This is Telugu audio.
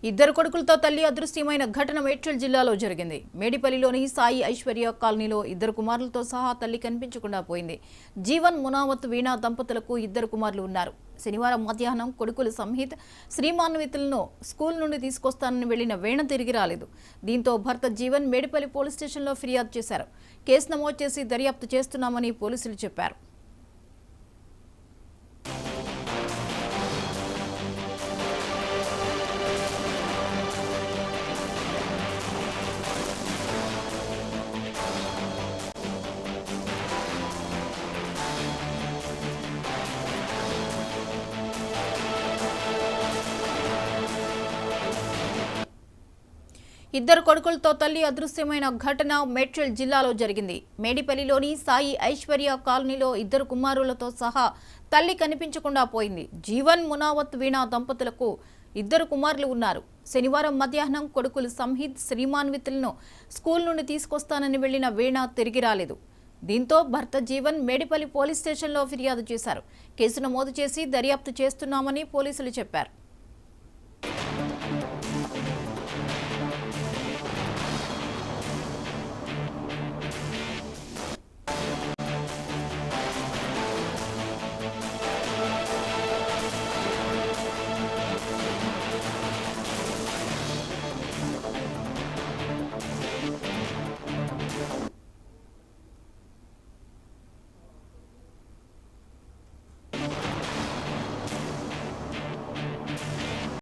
ఇద్దరు కొడుకులతో తల్లి అదృశ్యమైన ఘటన మేడ్చల్ జిల్లాలో జరిగింది. మేడిపల్లిలోని సాయి ఐశ్వర్య కాలనీలో ఇద్దరు కుమారులతో సహా తల్లి కనిపించకుండా పోయింది. జీవన్ మునావత్ వీణా దంపతులకు ఇద్దరు కుమారులు ఉన్నారు. శనివారం మధ్యాహ్నం కొడుకులు సంహిత్, శ్రీమాన్వితులను స్కూల్ నుండి తీసుకొస్తానని వెళ్లిన వీణ తిరిగి రాలేదు. దీంతో భర్త జీవన్ మేడిపల్లి పోలీస్ స్టేషన్లో ఫిర్యాదు చేశారు. కేసు నమోదు చేసి దర్యాప్తు చేస్తున్నామని పోలీసులు చెప్పారు. ఇద్దరు కొడుకులతో తల్లి అదృశ్యమైన ఘటన మేడ్చల్ జిల్లాలో జరిగింది. మేడిపల్లిలోని సాయి ఐశ్వర్య కాలనీలో ఇద్దరు కుమారులతో సహా తల్లి కనిపించకుండా పోయింది. జీవన్ మునావత్ వీణా దంపతులకు ఇద్దరు కుమారులు ఉన్నారు. శనివారం మధ్యాహ్నం కొడుకులు సంహిత్, శ్రీమాన్వితులను స్కూల్ నుండి తీసుకొస్తానని వెళ్లిన వీణ తిరిగి రాలేదు. దీంతో భర్త జీవన్ మేడిపల్లి పోలీస్ స్టేషన్లో ఫిర్యాదు చేశారు. కేసు నమోదు చేసి దర్యాప్తు చేస్తున్నామని పోలీసులు చెప్పారు.